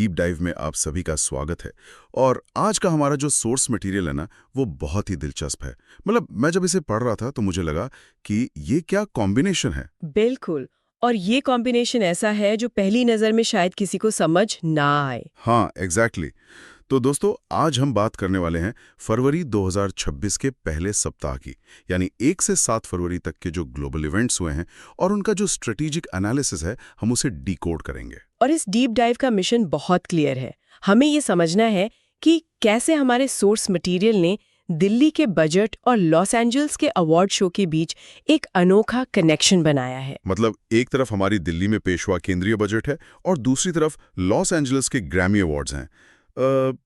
Deep dive में आप सभी का स्वागत है। और आज का हमारा जो सोर्स मटेरियल है ना, वो बहुत ही दिलचस्प है। मतलब मैं जब इसे पढ़ रहा था तो मुझे लगा कि ये क्या कॉम्बिनेशन है। बिल्कुल। और ये कॉम्बिनेशन ऐसा है जो पहली नजर में शायद किसी को समझ ना आए। हाँ, एग्जैक्टली। तो दोस्तों, आज हम बात करने वाले हैं फरवरी 2026 के पहले सप्ताह की, यानी 1 से 7 फरवरी तक के जो ग्लोबल इवेंट्स हुए हैं और उनका जो स्ट्रेटेजिक एनालिसिस है, हम उसे डिकोड करेंगे। और इस डीप डाइव का मिशन बहुत क्लियर है। हमें ये समझना है कि कैसे हमारे सोर्स मटेरियल ने दिल्ली के बजट और लॉस एंजल्स के अवार्ड शो के बीच एक अनोखा कनेक्शन बनाया है। मतलब एक तरफ हमारी दिल्ली में पेश हुआ केंद्रीय बजट है और दूसरी तरफ लॉस एंजल्स के ग्रैमी अवार्ड्स हैं।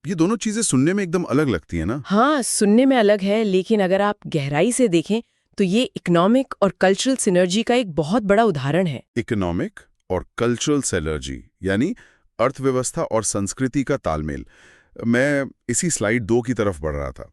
ये दोनों चीजें सुनने में एकदम अलग लगती हैं ना? हाँ, सुनने में अलग है, लेकिन अगर आप गहराई से देखें तो ये इकोनॉमिक और कल्चरल सिनर्जी का एक बहुत बड़ा उदाहरण है। इकोनॉमिक और कल्चरल सिनर्जी यानी अर्थव्यवस्था और संस्कृति का तालमेल। मैं इसी स्लाइड 2 की तरफ बढ़ रहा था।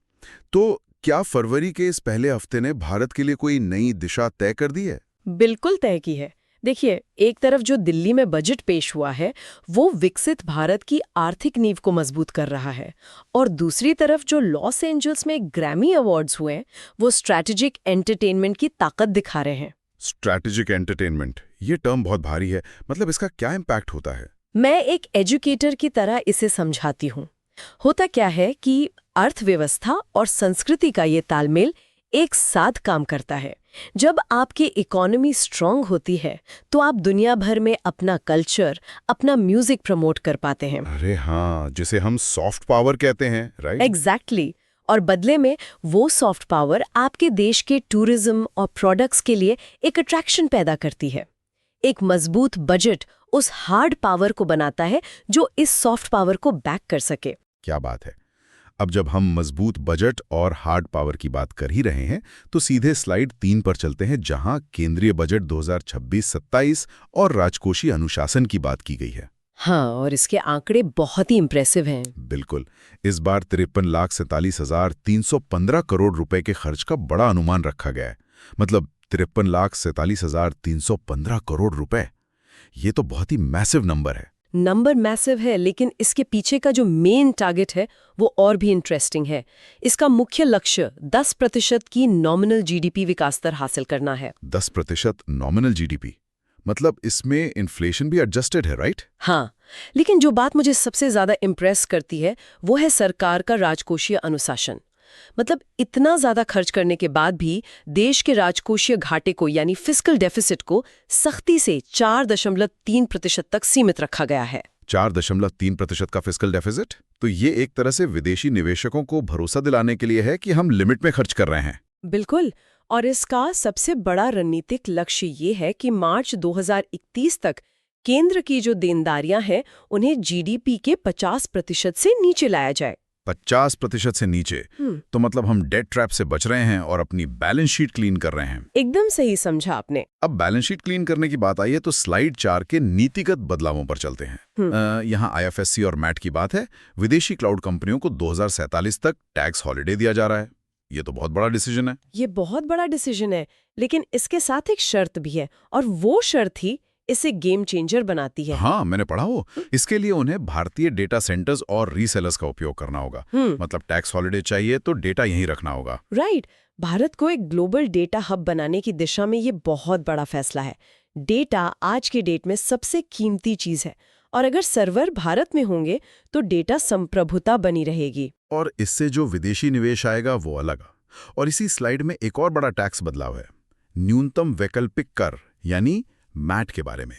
तो क्या फरवरी के इस पहले हफ्ते ने भारत के लिए कोई नई दिशा तय कर दी है? बिल्कुल तय की है। देखिए, एक तरफ जो दिल्ली में बजट पेश हुआ है वो विकसित भारत की आर्थिक नींव को मजबूत कर रहा है, और दूसरी तरफ जो लॉस एंजल्स में ग्रैमी अवार्ड्स हुए हैं वो स्ट्रैटेजिक एंटरटेनमेंट की ताकत दिखा रहे हैं। स्ट्रैटेजिक एंटरटेनमेंट, ये टर्म बहुत भारी है। मतलब इसका क्या इम्पैक्ट होता है? मैं एक एजुकेटर की तरह इसे समझाती हूँ। होता क्या है कि अर्थव्यवस्था और संस्कृति का ये तालमेल एक साथ काम करता है। जब आपकी इकोनॉमी स्ट्रांग होती है तो आप दुनिया भर में अपना कल्चर, अपना म्यूजिक प्रमोट कर पाते हैं। अरे हाँ, जिसे हम सॉफ्ट पावर कहते हैं, राइट? एग्जैक्टली। और बदले में वो सॉफ्ट पावर आपके देश के टूरिज्म और प्रोडक्ट्स के लिए एक अट्रैक्शन पैदा करती है। एक मजबूत बजट उस हार्ड पावर को बनाता है जो इस सॉफ्ट पावर को बैक कर सके। क्या बात है। अब जब हम मजबूत बजट और हार्ड पावर की बात कर ही रहे हैं तो सीधे स्लाइड 3 पर चलते हैं, जहां केंद्रीय बजट 2026-27 और राजकोषीय अनुशासन की बात की गई है। हाँ, और इसके आंकड़े बहुत ही इंप्रेसिव हैं। बिल्कुल। इस बार 53,47,315 करोड़ रुपए के खर्च का बड़ा अनुमान रखा गया है। मतलब 53,47,315 करोड़ रुपए, ये तो बहुत ही मैसिव नंबर है। नंबर मैसिव है, लेकिन इसके पीछे का जो मेन टारगेट है वो और भी इंटरेस्टिंग है। इसका मुख्य लक्ष्य 10% की नॉमिनल जीडीपी विकास दर हासिल करना है। 10% नॉमिनल जीडीपी, मतलब इसमें इन्फ्लेशन भी एडजस्टेड है, राइट? हाँ, लेकिन जो बात मुझे सबसे ज्यादा इम्प्रेस करती है वो है सरकार का राजकोषीय अनुशासन। मतलब इतना ज्यादा खर्च करने के बाद भी देश के राजकोषीय घाटे को यानी फिस्कल डेफिसिट को सख्ती से 4.3% तक सीमित रखा गया है। 4.3% का फिस्कल डेफिसिट? तो ये एक तरह से विदेशी निवेशकों को भरोसा दिलाने के लिए है कि हम लिमिट में खर्च कर रहे हैं। बिल्कुल। और इसका सबसे बड़ा रणनीतिक लक्ष्य ये है कि मार्च 2031 तक केंद्र की जो देनदारियां हैं उन्हें जीडीपी के 50% से नीचे लाया जाए। 50% से नीचे? तो मतलब हम डेट ट्रैप से बच रहे हैं और अपनी बैलेंस शीट क्लीन कर रहे हैं। एकदम सही समझा आपने। अब बैलेंस शीट क्लीन करने की बात आई है तो स्लाइड 4 के नीतिगत बदलावों पर चलते हैं। यहाँ आईएफएससी और मैट की बात है। विदेशी क्लाउड कंपनियों को 2047 तक टैक्स हॉलिडे दिया जा रहा है। ये तो बहुत बड़ा डिसीजन है। ये बहुत बड़ा डिसीजन है, लेकिन इसके साथ एक शर्त भी है, और वो शर्त ही इसे गेम चेंजर बनाती है। हाँ, मैंने पढ़ा हो। इसके लिए उन्हें भारतीय डेटा सेंटर्स और रीसेलर्स का उपयोग करना होगा। मतलब टैक्स हॉलिडे चाहिए तो डेटा यहीं रखना होगा। राइट। भारत को एक ग्लोबल डेटा हब बनाने की दिशा में ये बहुत बड़ा फैसला है। डेटा आज के डेट में सबसे कीमती चीज है, और अगर सर्वर भारत में होंगे तो डेटा संप्रभुता बनी रहेगी। और इससे जो विदेशी निवेश आएगा वो अलग। और इसी स्लाइड में एक और बड़ा टैक्स बदलाव है, न्यूनतम वैकल्पिक कर यानी मैट के बारे में।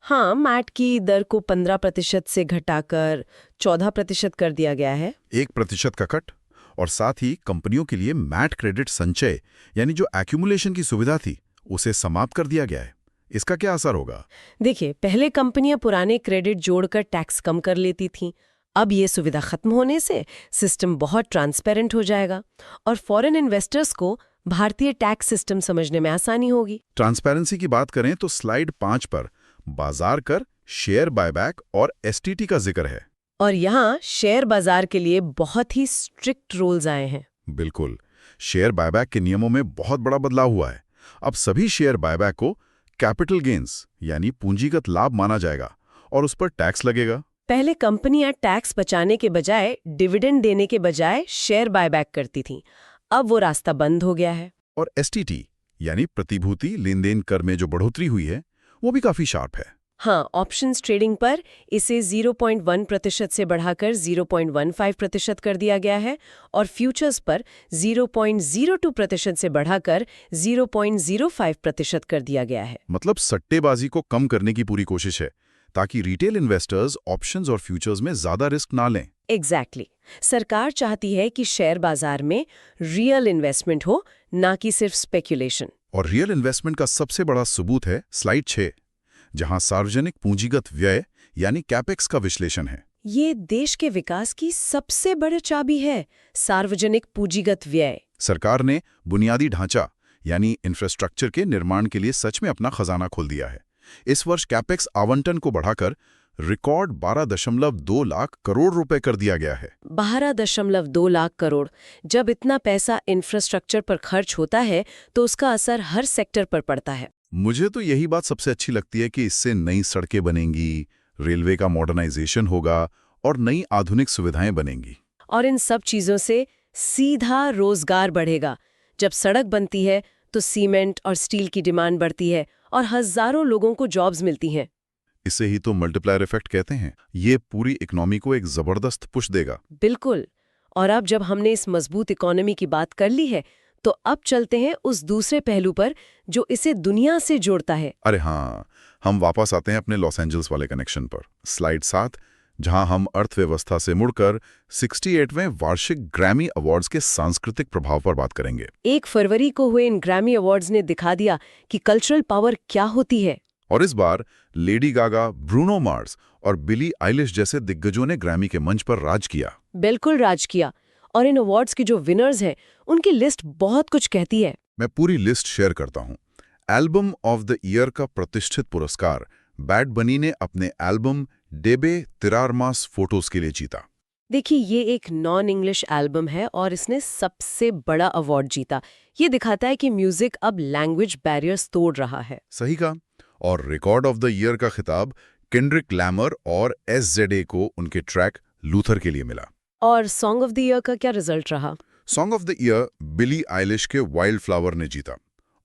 हाँ, मैट की दर को 15% से घटाकर 14% कर दिया गया है। 1% का कट, और साथ ही कंपनियों के लिए मैट क्रेडिट संचय यानी जो एक्यूमुलेशन की सुविधा थी उसे समाप्त कर दिया गया है। इसका क्या असर होगा? देखिए, पहले कंपनियां पुराने क्रेडिट जोड़कर टैक्स कम कर लेती थीं। अब ये सुविधा खत्म होने से सिस्टम बहुत ट्रांसपेरेंट हो जाएगा, और फॉरेन इन्वेस्टर्स को भारतीय टैक्स सिस्टम समझने में आसानी होगी। ट्रांसपेरेंसी की बात करें तो स्लाइड 5 पर बाजार कर, शेयर बायबैक और एसटीटी का जिक्र है। और यहाँ शेयर बाजार के लिए बहुत ही स्ट्रिक्ट रूल्स आए हैं। बिल्कुल। शेयर बायबैक के नियमों में बहुत बड़ा बदलाव हुआ है। अब सभी शेयर बायबैक को कैपिटल गेन्स यानी पूंजीगत लाभ माना जाएगा और उस पर टैक्स लगेगा। पहले कंपनियां टैक्स बचाने के बजाय डिविडेंड देने के बजाय शेयर बायबैक करती थीं। अब वो रास्ता बंद हो गया है। और एसटीटी यानी प्रतिभूति लेन देन कर में जो बढ़ोतरी हुई है वो भी काफी शार्प है। हाँ, ऑप्शंस ट्रेडिंग पर इसे 0.1% से बढ़ाकर 0.15% कर दिया गया है और फ्यूचर्स पर 0.02% से बढ़ाकर 0.05% कर दिया गया है। मतलब सट्टेबाजी को कम करने की पूरी कोशिश है ताकि रिटेल इन्वेस्टर्स ऑप्शंस और फ्यूचर्स में ज्यादा रिस्क ना लें। एग्जैक्टली। सरकार चाहती है कि शेयर बाजार में रियल इन्वेस्टमेंट हो, ना कि सिर्फ स्पेक्यूलेशन। और रियल इन्वेस्टमेंट का सबसे बड़ा सबूत है स्लाइड 6, जहां सार्वजनिक पूंजीगत व्यय यानी कैपेक्स का विश्लेषण है। ये देश के विकास की सबसे बड़ी चाबी है, सार्वजनिक पूंजीगत व्यय। सरकार ने बुनियादी ढांचा यानी इंफ्रास्ट्रक्चर के निर्माण के लिए सच में अपना खजाना खोल दिया है। इस वर्ष कैपेक्स आवंटन को बढ़ाकर रिकॉर्ड 12.2 लाख करोड़ रुपए कर दिया गया है। 12.2 लाख करोड़। जब इतना पैसा इंफ्रास्ट्रक्चर पर खर्च होता है तो उसका असर हर सेक्टर पर पड़ता है। मुझे तो यही बात सबसे अच्छी लगती है कि इससे नई सड़कें बनेंगी, रेलवे का मॉडर्नाइजेशन होगा और नई आधुनिक सुविधाएं बनेंगी। और इन सब चीजों से सीधा रोजगार बढ़ेगा। जब सड़क बनती है तो सीमेंट और स्टील की डिमांड बढ़ती है और हजारों लोगों को जॉब्स मिलती हैं। इसे ही तो मल्टीप्लायर इफेक्ट कहते हैं। ये पूरी इकोनॉमी को एक जबरदस्त पुश देगा। बिल्कुल। और अब जब हमने इस मजबूत इकोनॉमी की बात कर ली है तो अब चलते हैं उस दूसरे पहलू पर जो इसे दुनिया से जोड़ता है। अरे हाँ, हम वापस आते हैं अपने लॉस एंजल्स वाले कनेक्शन पर। स्लाइड 7, जहां हम अर्थव्यवस्था से मुड़कर 68वें वार्षिक ग्रैमी अवार्ड्स के सांस्कृतिक प्रभाव पर बात करेंगे। 1 फरवरी को हुए इन ग्रैमी अवार्ड्स ने दिखा दिया कि कल्चरल पावर क्या होती है। और इस बार लेडी गागा, ब्रूनो मार्स और बिली आइलिश जैसे दिग्गजों ने ग्रैमी के मंच पर राज किया। बिल्कुल राज किया। और इन अवार्ड्स के जो विनर्स हैं उनकी लिस्ट बहुत कुछ कहती है। मैं पूरी लिस्ट शेयर करता हूं। एल्बम ऑफ द ईयर का प्रतिष्ठित पुरस्कार बैड बनी ने अपने एल्बम डेबे तिरारमास फोटोज के लिए जीता। देखिए, ये एक नॉन इंग्लिश एल्बम है और इसने सबसे बड़ा अवार्ड जीता। ये दिखाता है कि म्यूजिक अब लैंग्वेज बैरियर्स तोड़ रहा है। सही कहा। और रिकॉर्ड ऑफ द ईयर का खिताब केंड्रिक लैमर और SZA को उनके ट्रैक लूथर के लिए मिला। और सॉन्ग ऑफ द ईयर का क्या रिजल्ट रहा? Song of the year Billie Eilish के वाइल्ड फ्लावर ने जीता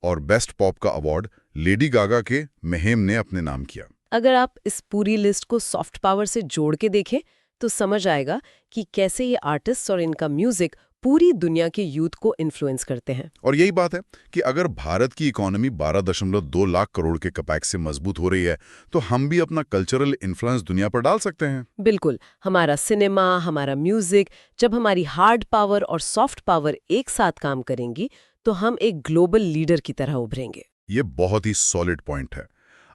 और बेस्ट पॉप का अवार्ड लेडी गागा के मेहेम ने अपने नाम किया। अगर आप इस पूरी लिस्ट को सॉफ्ट पावर से जोड़ के देखें तो समझ आएगा कि कैसे ये आर्टिस्ट और इनका म्यूजिक पूरी दुनिया के यूथ को इन्फ्लुएंस करते हैं। और यही बात है कि अगर भारत की इकोनॉमी 12.2 लाख करोड़ के कैपेक्स से मजबूत हो रही है तो हम भी अपना कल्चरल इन्फ्लुएंस दुनिया पर डाल सकते हैं। बिल्कुल। हमारा सिनेमा, हमारा म्यूजिक, जब हमारी हार्ड पावर और सॉफ्ट पावर एक साथ काम करेंगी तो हम एक ग्लोबल लीडर की तरह उभरेंगे। ये बहुत ही सॉलिड पॉइंट है।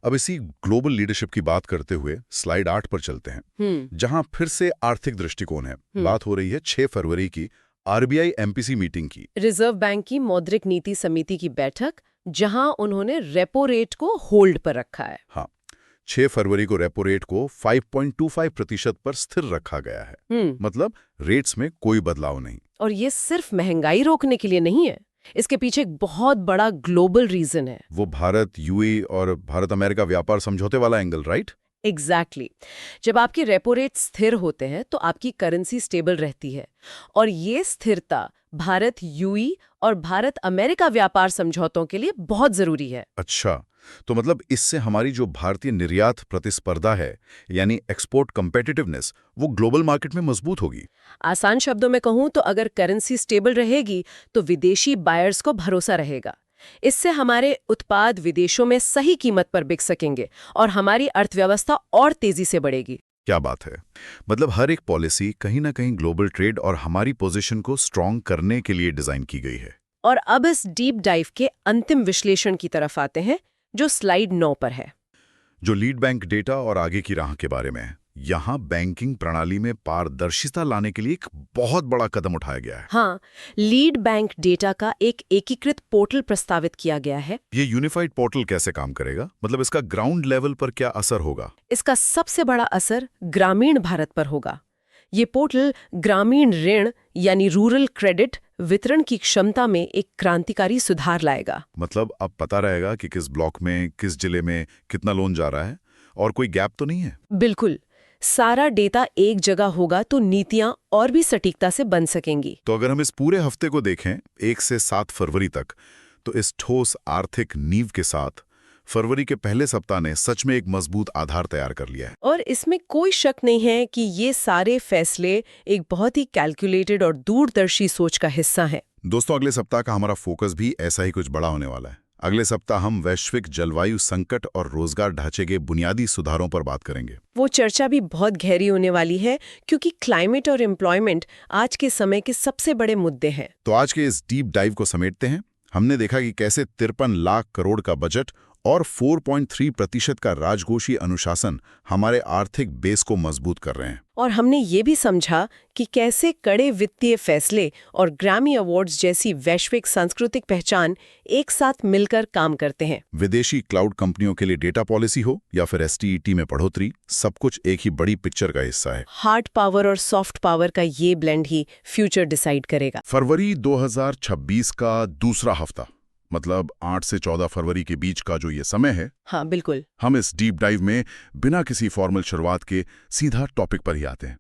अब इसी ग्लोबल लीडरशिप की बात करते हुए स्लाइड 8 पर चलते हैं, जहां फिर से आर्थिक दृष्टिकोण है। बात हो रही है 6 फरवरी की RBI MPC मीटिंग की, रिजर्व बैंक की मौद्रिक नीति समिति की बैठक, जहां उन्होंने रेपो रेट को होल्ड पर रखा है। हाँ, 6 फरवरी को रेपो रेट को 5.25% पर स्थिर रखा गया है। मतलब रेट्स में कोई बदलाव नहीं। और ये सिर्फ महंगाई रोकने के लिए नहीं है, इसके पीछे एक बहुत बड़ा ग्लोबल रीजन है। वो भारत UAE और भारत अमेरिका व्यापार समझौते वाला एंगल, राइट? एग्जैक्टली। जब आपके रेपो रेट स्थिर होते हैं तो आपकी करेंसी स्टेबल रहती है और ये स्थिरता भारत UAE और भारत अमेरिका व्यापार समझौतों के लिए बहुत जरूरी है। अच्छा, तो मतलब इससे हमारी जो भारतीय निर्यात प्रतिस्पर्धा है यानी एक्सपोर्ट कम्पेटिटिवनेस वो ग्लोबल मार्केट में मजबूत होगी। आसान शब्दों में कहूं तो अगर करेंसी स्टेबल रहेगी तो विदेशी बायर्स को भरोसा रहेगा। इससे हमारे उत्पाद विदेशों में सही कीमत पर बिक सकेंगे और हमारी अर्थव्यवस्था और तेजी से बढ़ेगी। क्या बात है। मतलब हर एक पॉलिसी कहीं ना कहीं ग्लोबल ट्रेड और हमारी पोजीशन को स्ट्रॉन्ग करने के लिए डिजाइन की गई है। और अब इस डीप डाइव के अंतिम विश्लेषण की तरफ आते हैं जो स्लाइड 9 पर है, जो लीड बैंक डेटा और आगे की राह के बारे में है। यहाँ बैंकिंग प्रणाली में पारदर्शिता लाने के लिए एक बहुत बड़ा कदम उठाया गया है। हाँ, लीड बैंक डेटा का एक एकीकृत पोर्टल प्रस्तावित किया गया है। ये यूनिफाइड पोर्टल कैसे काम करेगा? मतलब इसका ग्राउंड लेवल पर क्या असर होगा? इसका सबसे बड़ा असर ग्रामीण भारत पर होगा। ये पोर्टल ग्रामीण ऋण यानी रूरल क्रेडिट वितरण की क्षमता में एक क्रांतिकारी सुधार लाएगा। मतलब अब पता रहेगा कि किस ब्लॉक में, किस जिले में कितना लोन जा रहा है और कोई गैप तो नहीं है। बिल्कुल। सारा डेटा एक जगह होगा तो नीतियां और भी सटीकता से बन सकेंगी। तो अगर हम इस पूरे हफ्ते को देखें 1 से 7 फरवरी तक, तो इस ठोस आर्थिक नींव के साथ फरवरी के पहले सप्ताह ने सच में एक मजबूत आधार तैयार कर लिया है। और इसमें कोई शक नहीं है कि ये सारे फैसले एक बहुत ही कैलकुलेटेड और दूरदर्शी सोच का हिस्सा हैं। दोस्तों, अगले सप्ताह का हमारा फोकस भी ऐसा ही कुछ बड़ा होने वाला है। अगले सप्ताह हम वैश्विक जलवायु संकट और रोजगार ढांचे के बुनियादी सुधारों पर बात करेंगे। वो चर्चा भी बहुत गहरी होने वाली है, क्योंकि क्लाइमेट और एम्प्लॉयमेंट आज के समय के सबसे बड़े मुद्दे हैं। तो आज के इस डीप डाइव को समेटते हैं। हमने देखा कि कैसे 53 लाख करोड़ का बजट और 4.3% का राजकोषीय अनुशासन हमारे आर्थिक बेस को मजबूत कर रहे हैं। और हमने ये भी समझा कि कैसे कड़े वित्तीय फैसले और ग्रैमी अवार्ड्स जैसी वैश्विक सांस्कृतिक पहचान एक साथ मिलकर काम करते हैं। विदेशी क्लाउड कंपनियों के लिए डेटा पॉलिसी हो या फिर एसटीईटी में बढ़ोतरी, सब कुछ एक ही बड़ी पिक्चर का हिस्सा है। हार्ड पावर और सॉफ्ट पावर का ये ब्लेंड ही फ्यूचर डिसाइड करेगा। फरवरी 2026 का दूसरा हफ्ता, मतलब 8 से 14 फरवरी के बीच का जो ये समय है, हाँ बिल्कुल, हम इस डीप डाइव में बिना किसी फॉर्मल शुरुआत के सीधा टॉपिक पर ही आते हैं।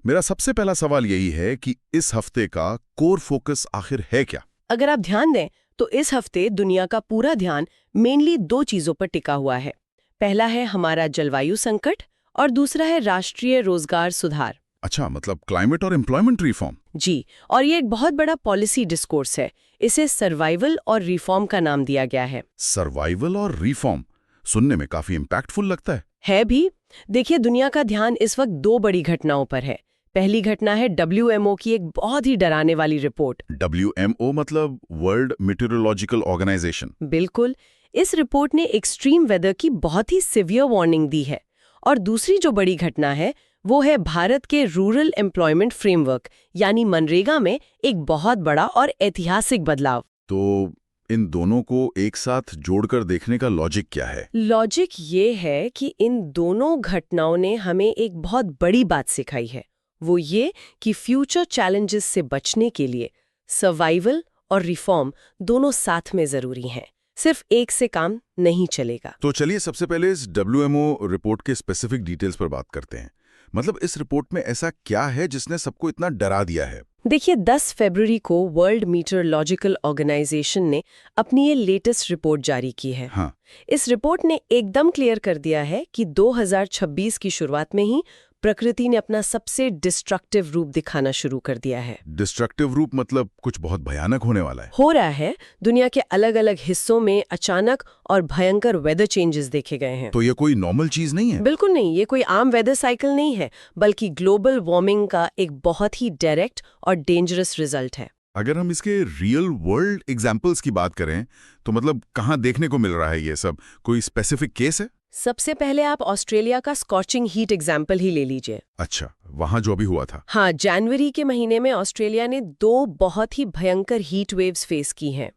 मेरा सबसे पहला सवाल यही है कि इस हफ्ते का कोर फोकस आखिर है क्या? अगर आप ध्यान दें तो इस हफ्ते दुनिया का पूरा ध्यान मेनली 2 चीजों पर टिका हुआ है। पहला है हमारा जलवायु संकट और दूसरा है राष्ट्रीय रोजगार सुधार। अच्छा, मतलब क्लाइमेट और एम्प्लॉयमेंट रिफॉर्म। जी, और ये एक बहुत बड़ा पॉलिसी डिस्कोर्स है। इसे सर्वाइवल और रिफॉर्म का नाम दिया गया है। सर्वाइवल और रिफॉर्म सुनने में काफी इम्पैक्टफुल लगता है भी। देखिए, दुनिया का ध्यान इस वक्त 2 बड़ी घटनाओं पर है। पहली घटना है WMO की एक बहुत ही डराने वाली रिपोर्ट। WMO मतलब वर्ल्ड मीटेरोलॉजिकल ऑर्गेनाइजेशन। बिल्कुल, इस रिपोर्ट ने एक्सट्रीम वेदर की बहुत ही सिवियर वार्निंग दी है। और दूसरी जो बड़ी घटना है वो है भारत के रूरल एम्प्लॉयमेंट फ्रेमवर्क यानी मनरेगा में एक बहुत बड़ा और ऐतिहासिक बदलाव। तो इन दोनों को एक साथ जोड़कर देखने का लॉजिक क्या है? लॉजिक ये है कि इन दोनों घटनाओं ने हमें एक बहुत बड़ी बात सिखाई है। वो ये कि फ्यूचर चैलेंजेस से बचने के लिए सर्वाइवल और रिफॉर्म दोनों साथ में जरूरी हैं। सिर्फ एक से काम नहीं चलेगा। तो चलिए सबसे पहले इस WMO रिपोर्ट के स्पेसिफिक डिटेल्स पर बात करते हैं। मतलब इस रिपोर्ट में ऐसा क्या है जिसने सबको इतना डरा दिया है? देखिए, 10 फरवरी को वर्ल्ड मीटरोलॉजिकल ऑर्गेनाइजेशन ने अपनी ये लेटेस्ट रिपोर्ट जारी की है। हाँ। इस रिपोर्ट ने एकदम क्लियर कर दिया है कि 2026 की शुरुआत में ही प्रकृति ने अपना सबसे डिस्ट्रक्टिव रूप दिखाना शुरू कर दिया है। डिस्ट्रक्टिव रूप मतलब कुछ बहुत भयानक होने वाला है। हो रहा है। दुनिया के अलग अलग हिस्सों में अचानक और भयंकर वेदर चेंजेस देखे गए हैं। तो ये कोई नॉर्मल चीज नहीं है? बिल्कुल नहीं, ये कोई आम वेदर साइकिल नहीं है, बल्कि ग्लोबल वार्मिंग का एक बहुत ही डायरेक्ट और डेंजरस रिजल्ट है। अगर हम इसके रियल वर्ल्ड एग्जाम्पल्स की बात करें तो मतलब कहाँ देखने को मिल रहा है ये सब? कोई स्पेसिफिक केस है? सबसे पहले आप ऑस्ट्रेलिया का स्कॉचिंग हीट एग्जाम्पल ही ले लीजिए। अच्छा, वहां जो अभी हुआ था। हाँ, जनवरी के महीने में ऑस्ट्रेलिया ने 2 बहुत ही भयंकर हीट वेव्स फेस की हैं।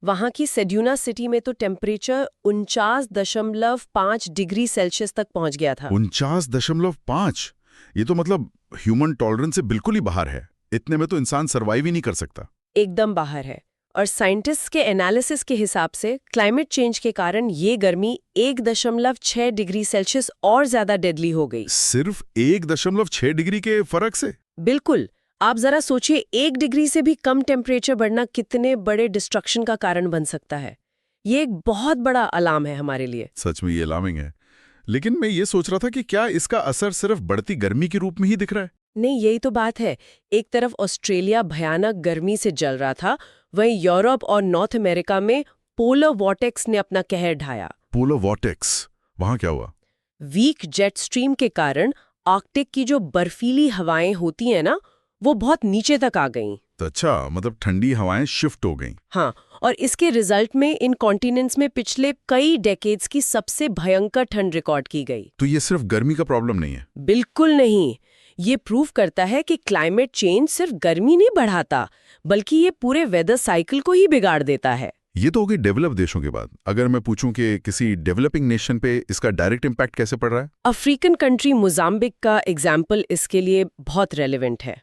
वहां की सेड्यूना सिटी में तो टेम्परेचर 49.5 डिग्री सेल्सियस तक पहुंच गया था। 49.5? ये तो मतलब ह्यूमन टॉलरेंस से बिल्कुल ही बाहर है। इतने में तो इंसान सर्वाइव ही नहीं कर सकता। एकदम बाहर है। और साइंटिस्ट के एनालिसिस के हिसाब से क्लाइमेट चेंज के कारण ये गर्मी 1.6 डिग्री सेल्सियस और ज्यादा डेडली हो गई। सिर्फ 1.6 डिग्री के फर्क से? बिल्कुल। आप जरा सोचिए, 1 डिग्री से भी कम टेम्परेचर बढ़ना कितने बड़े डिस्ट्रक्शन का कारण बन सकता है। ये एक बहुत बड़ा अलार्म है हमारे लिए। सच में ये अलार्मिंग है। लेकिन मैं ये सोच रहा था कि क्या इसका असर सिर्फ बढ़ती गर्मी के रूप में ही दिख रहा है? नहीं, यही तो बात है। एक तरफ ऑस्ट्रेलिया भयानक गर्मी से जल रहा था, वहीं यूरोप और नॉर्थ अमेरिका में पोलर वॉर्टेक्स ने अपना कहर ढाया। पोलर वॉर्टेक्स, वहां क्या हुआ? वीक जेट स्ट्रीम के कारण आर्कटिक की जो बर्फीली हवाएं होती हैं ना, वो बहुत नीचे तक आ गईं। तो अच्छा, मतलब ठंडी हवाएं शिफ्ट हो गईं। हाँ, और इसके रिजल्ट में इन कॉन्टिनेंट्स में पिछले कई डेकेड्स की सबसे भयंकर ठंड रिकॉर्ड की गई। तो ये सिर्फ गर्मी का प्रॉब्लम नहीं है? बिल्कुल नहीं। ये प्रूव करता है कि क्लाइमेट चेंज सिर्फ गर्मी नहीं बढ़ाता, बल्कि ये पूरे वेदर साइकिल को ही बिगाड़ देता है। ये तो हो गई डेवलप देशों की बात। अगर मैं पूछूं कि किसी डेवलपिंग नेशन पे इसका डायरेक्ट इम्पैक्ट कैसे पड़ रहा है? अफ्रीकन कंट्री मोजाम्बिक का एग्जाम्पल इसके लिए बहुत रेलेवेंट है।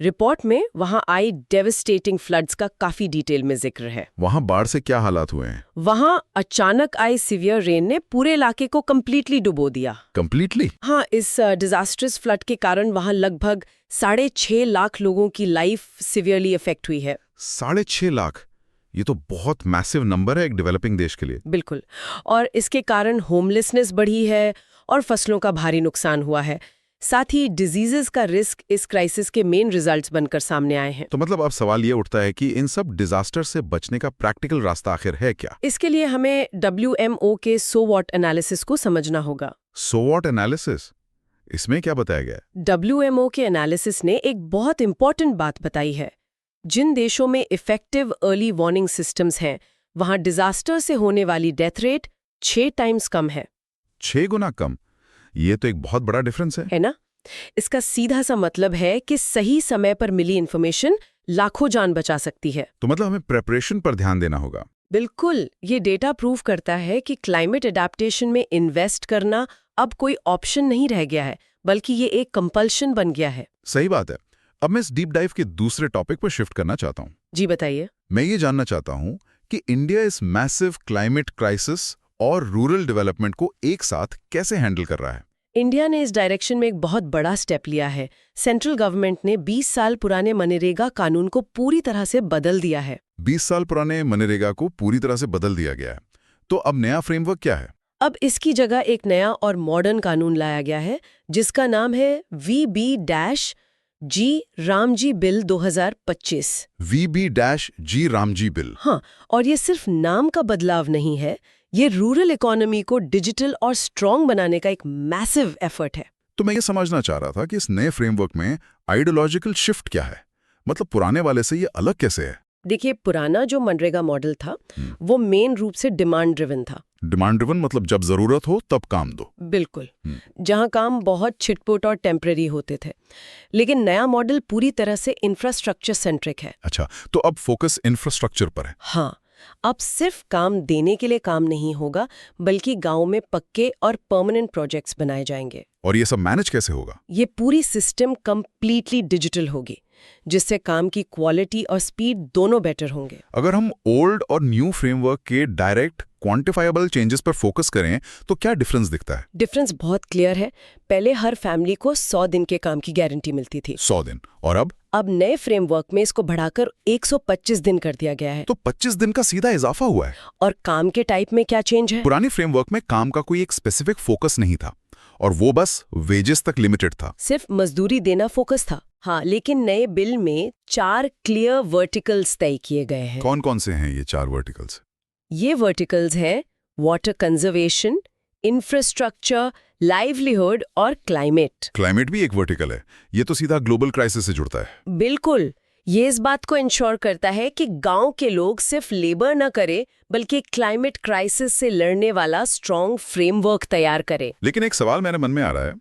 रिपोर्ट में वहां आई डेविस्टेटिंग फ्लड्स का काफी डिटेल में जिक्र है। वहां बाढ़ से क्या हालात हुए हैं? वहां अचानक आई सीवियर रेन ने पूरे इलाके को कंप्लीटली डुबो दिया। कंप्लीटली? हाँ, इस डिजास्टर्स फ्लड के कारण वहां लगभग 6.5 लाख लोगों की लाइफ सिवियरली इफेक्ट हुई है। 6.5 लाख? ये तो बहुत मैसिव नंबर है एक डेवलपिंग देश के लिए। बिल्कुल। और इसके कारण होमलेसनेस बढ़ी है और फसलों का भारी नुकसान हुआ है। साथ ही डिजीजेस का रिस्क इस क्राइसिस के मेन रिजल्ट्स बनकर सामने आए हैं। तो मतलब अब सवाल ये उठता है कि इन सब डिजास्टर से बचने का प्रैक्टिकल रास्ता आखिर है क्या? इसके लिए हमें WMO के सो व्हाट एनालिसिस को समझना होगा। So what analysis? इसमें क्या बताया गया है? WMO के एनालिसिस ने एक बहुत इंपॉर्टेंट बात बताई है। जिन देशों में इफेक्टिव अर्ली वार्निंग सिस्टम्स हैं, वहां डिजास्टर से होने वाली डेथ रेट 6 टाइम्स कम है। 6 गुना कम? ये तो एक बहुत बड़ा डिफरेंस है। है ना? इसका सीधा सा मतलब है कि सही समय पर मिली इन्फॉर्मेशन लाखों जान बचा सकती है। तो मतलब हमें प्रिपरेशन पर ध्यान देना होगा। बिल्कुल। ये डेटा प्रूव करता है कि क्लाइमेट अडेप्टेशन में इन्वेस्ट करना अब कोई ऑप्शन नहीं रह गया है, बल्कि ये एक कंपल्शन बन गया है। सही बात है। अब मैं इस डीप डाइव के दूसरे टॉपिक पर शिफ्ट करना चाहता हूँ। जी बताइए। मैं ये जानना चाहता हूँ कि इंडिया इस मैसिव क्लाइमेट क्राइसिस और रूरल डेवलपमेंट को एक साथ कैसे हैंडल कर रहा है? इंडिया ने इस डायरेक्शन में एक बहुत बड़ा स्टेप लिया है। सेंट्रल गवर्नमेंट ने 20 साल पुराने मनरेगा कानून को पूरी तरह से बदल दिया है। 20 साल पुराने मनरेगा को पूरी तरह से बदल दिया गया है। तो अब नया फ्रेमवर्क क्या है? अब इसकी जगह एक नया और मॉडर्न कानून लाया गया है, जिसका नाम है VB-G Ramji bill 2025। VB-G Ramji bill. हाँ, और ये सिर्फ नाम का बदलाव नहीं है, ये रूरल इकोनॉमी को डिजिटल और स्ट्रॉन्ग बनाने का एक मैसिव एफर्ट है। तो मैं ये समझना चाह रहा था कि इस नए फ्रेमवर्क में आइडियोलॉजिकल शिफ्ट क्या है? मतलब पुराने वाले से ये अलग कैसे है? देखिए, पुराना जो मनरेगा मॉडल था वो मेन रूप से डिमांड ड्रिवन था। डिमांड ड्रिवन मतलब जब जरूरत हो तब काम दो। बिल्कुल। जहां काम बहुत छिटपुट और टेम्पररी होते थे। लेकिन नया मॉडल पूरी तरह से इंफ्रास्ट्रक्चर सेंट्रिक है। अच्छा, तो अब फोकस इंफ्रास्ट्रक्चर पर है। हाँ, अब सिर्फ काम देने के लिए काम नहीं होगा, बल्कि गांव में पक्के और परमानेंट प्रोजेक्ट्स बनाए जाएंगे। और ये सब मैनेज कैसे होगा? ये पूरी सिस्टम कंप्लीटली डिजिटल होगी, जिससे काम की क्वालिटी और स्पीड दोनों बेटर होंगे। अगर हम ओल्ड और न्यू फ्रेमवर्क के डायरेक्ट क्वांटिफाइबल चेंजेस पर फोकस करें तो क्या डिफरेंस दिखता है? डिफरेंस बहुत क्लियर है। पहले हर फैमिली को 100 दिन के काम की गारंटी मिलती थी। 100 दिन। और अब नए फ्रेमवर्क में इसको बढ़ाकर 125 दिन कर दिया गया है। तो 25 दिन का सीधा इजाफा हुआ है। और काम के टाइप में क्या चेंज है? पुरानी फ्रेमवर्क में काम का कोई एक स्पेसिफिक फोकस नहीं था और वो बस वेजेस तक लिमिटेड था। सिर्फ मजदूरी देना फोकस था। हाँ, लेकिन नए बिल में 4 क्लियर वर्टिकल्स तय किए गए हैं। कौन कौन से हैं ये 4 वर्टिकल्स? ये वर्टिकल्स हैं वाटर कंजर्वेशन, इंफ्रास्ट्रक्चर, लाइवलीहुड और क्लाइमेट। क्लाइमेट भी एक वर्टिकल है। ये तो सीधा ग्लोबल क्राइसिस से जुड़ता है। बिल्कुल। ये इस बात को इंश्योर करता है कि गांव के लोग सिर्फ लेबर न करे, बल्कि क्लाइमेट क्राइसिस से लड़ने वाला स्ट्रॉन्ग फ्रेमवर्क तैयार करे। लेकिन एक सवाल मेरे मन में आ रहा है,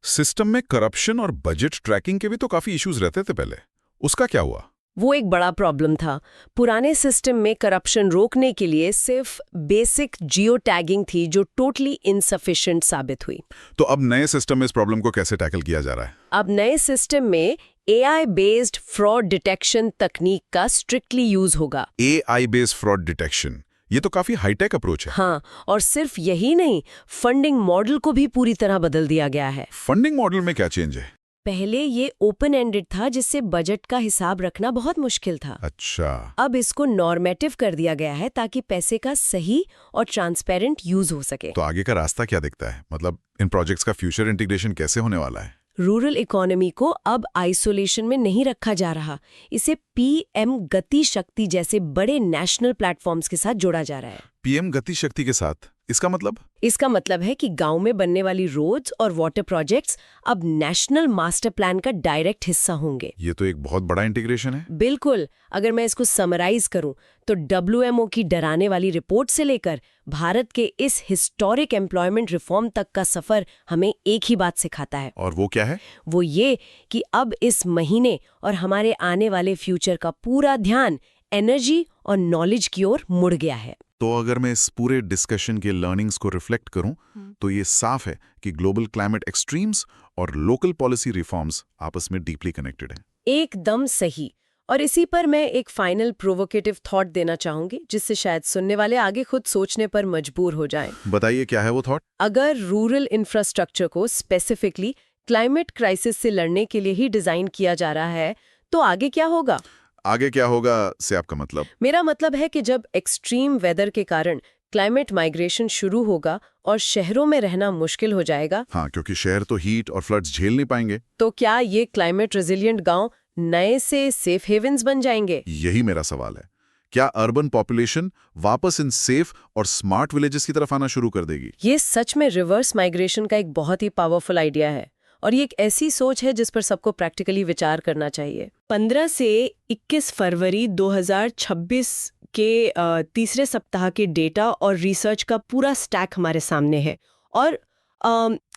सिस्टम में करप्शन और बजट ट्रैकिंग के भी तो काफी इश्यूज रहते थे पहले, उसका क्या हुआ? वो एक बड़ा प्रॉब्लम था। पुराने सिस्टम में करप्शन रोकने के लिए सिर्फ बेसिक जियो टैगिंग थी, जो टोटली इनसफिशिएंट साबित हुई। तो अब नए सिस्टम में इस प्रॉब्लम को कैसे टैकल किया जा रहा है? अब नए सिस्टम में AI बेस्ड फ्रॉड डिटेक्शन तकनीक का स्ट्रिक्टली यूज होगा। AI बेस्ड फ्रॉड डिटेक्शन, ये तो काफी हाईटेक अप्रोच है। हाँ, और सिर्फ यही नहीं, फंडिंग मॉडल को भी पूरी तरह बदल दिया गया है। फंडिंग मॉडल में क्या चेंज है? पहले ये ओपन एंडेड था, जिससे बजट का हिसाब रखना बहुत मुश्किल था। अच्छा। अब इसको नॉर्मेटिव कर दिया गया है, ताकि पैसे का सही और ट्रांसपेरेंट यूज हो सके। तो आगे का रास्ता क्या दिखता है? मतलब इन प्रोजेक्ट्स का फ्यूचर इंटीग्रेशन कैसे होने वाला है? रूरल इकोनॉमी को अब आइसोलेशन में नहीं रखा जा रहा, इसे PM गति शक्ति जैसे बड़े नेशनल प्लेटफॉर्म्स के साथ जोड़ा जा रहा है। PM गति शक्ति के साथ? इसका मतलब? इसका मतलब है कि गांव में बनने वाली रोड्स और वाटर प्रोजेक्ट्स अब नेशनल मास्टर प्लान का डायरेक्ट हिस्सा होंगे। ये तो एक बहुत बड़ा इंटीग्रेशन है। बिल्कुल। अगर मैं इसको समराइज करूं तो WMO की डराने वाली रिपोर्ट से लेकर भारत के इस हिस्टोरिक एम्प्लॉयमेंट रिफॉर्म तक का सफर हमें एक ही बात सिखाता है। और वो क्या है? वो ये कि अब इस महीने और हमारे आने वाले फ्यूचर का पूरा ध्यान एनर्जी और नॉलेज की ओर मुड़ गया है। तो अगर मैं इस पूरे डिस्कशन के लर्निंग्स को रिफ्लेक्ट करूं तो ये साफ है कि ग्लोबल क्लाइमेट एक्सट्रीम्स और लोकल पॉलिसी रिफॉर्म्स आपस में डीपली कनेक्टेड हैं। एकदम सही। और इसी पर मैं एक फाइनल प्रोवोकेटिव थॉट देना चाहूंगी, जिससे शायद सुनने वाले आगे खुद सोचने पर मजबूर हो जाएं। बताइए क्या है वो थॉट? अगर रूरल इंफ्रास्ट्रक्चर को स्पेसिफिकली क्लाइमेट क्राइसिस से लड़ने के लिए ही डिजाइन किया जा रहा है, तो आगे क्या होगा? आगे क्या होगा से आपका मतलब? मेरा मतलब है कि जब एक्सट्रीम वेदर के कारण क्लाइमेट माइग्रेशन शुरू होगा और शहरों में रहना मुश्किल हो जाएगा, हाँ, क्योंकि शहर तो हीट और फ्लड्स झेल नहीं पाएंगे। तो क्या ये क्लाइमेट रेजिलिएंट गांव नए से सेफ हेवन्स बन जाएंगे? यही मेरा सवाल है। क्या अर्बन पॉपुलेशन वापस इन सेफ और स्मार्ट विलेजेस की तरफ आना शुरू कर देगी? ये सच में रिवर्स माइग्रेशन का एक बहुत ही पावरफुल आइडिया है, और ये एक ऐसी सोच है जिस पर सबको प्रैक्टिकली विचार करना चाहिए। 15 से 21 फरवरी 2026 के तीसरे सप्ताह के डेटा और रिसर्च का पूरा स्टैक हमारे सामने है, और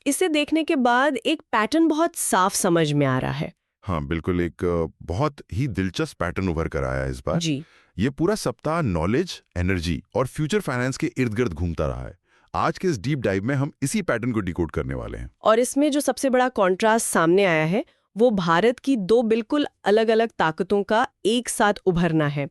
इसे देखने के बाद एक पैटर्न बहुत साफ समझ में आ रहा है। हाँ, बिल्कुल एक बहुत ही दिलचस्प पैटर्न उभर कर आया है इस बार। जी, ये पूरा सप्ताह नॉलेज, एनर्जी और फ्यूचर फाइनेंस के इर्द गिर्द घूमता रहा है। आज के इस डीप डाइव में हम इसी पैटर्न को डिकोड करने वाले हैं। और इसमें जो सबसे बड़ा कॉन्ट्रास्ट सामने आया है, वो भारत की दो बिल्कुल अलग-अलग ताकतों का एक साथ उभरना है।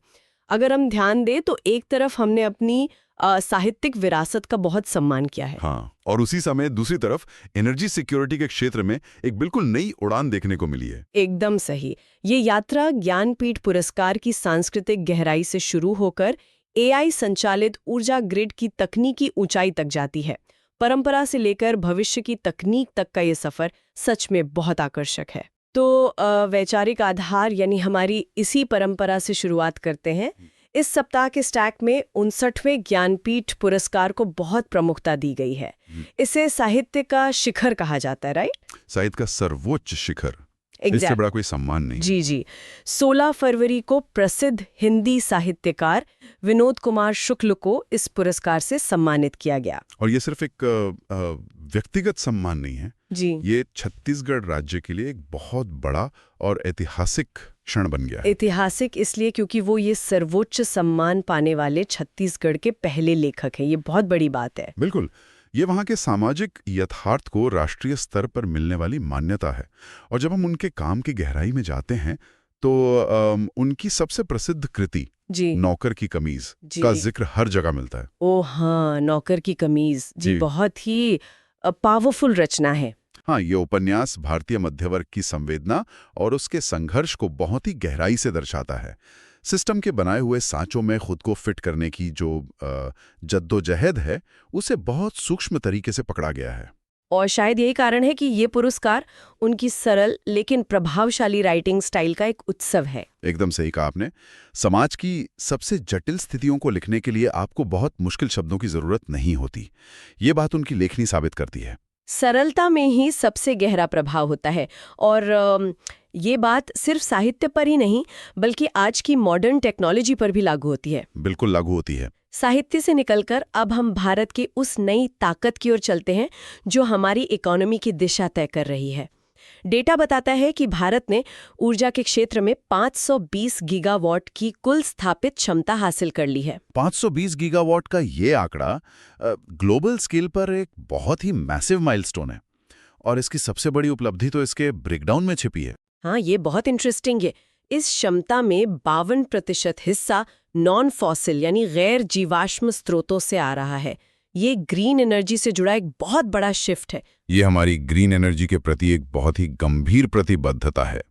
अगर हम ध्यान दें तो एक तरफ हमने अपनी साहित्यिक विरासत का बहुत सम्मान किया है। हाँ, और उसी समय दूसरी तरफ एनर्जी सिक्योरिटी के क्षेत्र में एक बिल्कुल नई उड़ान देखने को मिली है। एकदम सही। ये यात्रा ज्ञानपीठ पुरस्कार की सांस्कृतिक गहराई से शुरू होकर एआई संचालित ऊर्जा ग्रिड की तकनीकी ऊंचाई तक जाती है। परंपरा से लेकर भविष्य की तकनीक तक का ये सफर सच में बहुत आकर्षक है। तो वैचारिक आधार यानी हमारी इसी परंपरा से शुरुआत करते हैं। इस सप्ताह के स्टैक में 59वें ज्ञानपीठ पुरस्कार को बहुत प्रमुखता दी गई है। इसे साहित्य का शिखर कहा जाता है, राइट? साहित्य का सर्वोच्च शिखर, इससे बड़ा कोई सम्मान नहीं। जी जी। 16 फरवरी को प्रसिद्ध हिंदी साहित्यकार विनोद कुमार शुक्ल को इस पुरस्कार से सम्मानित किया गया। और ये सिर्फ एक व्यक्तिगत सम्मान नहीं है जी, ये छत्तीसगढ़ राज्य के लिए एक बहुत बड़ा और ऐतिहासिक क्षण बन गया है। ऐतिहासिक इसलिए क्योंकि वो ये सर्वोच्च सम्मान पाने वाले छत्तीसगढ़ के पहले लेखक हैं। ये बहुत बड़ी बात है। बिल्कुल, ये वहाँ के सामाजिक यथार्थ को राष्ट्रीय स्तर पर मिलने वाली मान्यता है। और जब हम उनके काम की गहराई में जाते हैं तो उनकी सबसे प्रसिद्ध कृति जी नौकर की कमीज जी। का जिक्र हर जगह मिलता है। ओ हाँ, नौकर की कमीज जी, जी। बहुत ही पावरफुल रचना है। हाँ, ये उपन्यास भारतीय मध्यवर्ग की संवेदना और उसके संघर्ष को बहुत ही गहराई से दर्शाता है। सिस्टम के बनाए हुए सांचों में खुद को फिट करने की जो जद्दोजहद है, उसे बहुत सूक्ष्म तरीके से पकड़ा गया है। और शायद यही कारण है कि ये पुरस्कार उनकी सरल लेकिन प्रभावशाली राइटिंग स्टाइल का एक उत्सव है। एकदम सही कहा आपने। समाज की सबसे जटिल स्थितियों को लिखने के लिए आपको बहुत मुश्किल शब्दों की जरूरत नहीं होती। ये बात उनकी लेखनी साबित करती है। सरलता में ही सबसे गहरा प्रभाव होता है, और ये बात सिर्फ साहित्य पर ही नहीं बल्कि आज की मॉडर्न टेक्नोलॉजी पर भी लागू होती है। बिल्कुल लागू होती है। साहित्य से निकलकर अब हम भारत की उस नई ताकत की ओर चलते हैं जो हमारी इकोनॉमी की दिशा तय कर रही है। डेटा बताता है कि भारत ने ऊर्जा के क्षेत्र में 520 गीगावाट की कुल स्थापित क्षमता हासिल कर ली है। 520 गीगावाट का ये आंकड़ा ग्लोबल स्केल पर एक बहुत ही मैसिव माइलस्टोन है। और इसकी सबसे बड़ी उपलब्धि तो इसके ब्रेकडाउन में छिपी है। हाँ, ये बहुत इंटरेस्टिंग है। इस क्षमता में 52% हिस्सा नॉन फॉसिल यानी गैर जीवाश्म स्रोतों से आ रहा है। ये ग्रीन एनर्जी से जुड़ा एक बहुत बड़ा शिफ्ट है। ये हमारी ग्रीन एनर्जी के प्रति एक बहुत ही गंभीर प्रतिबद्धता है।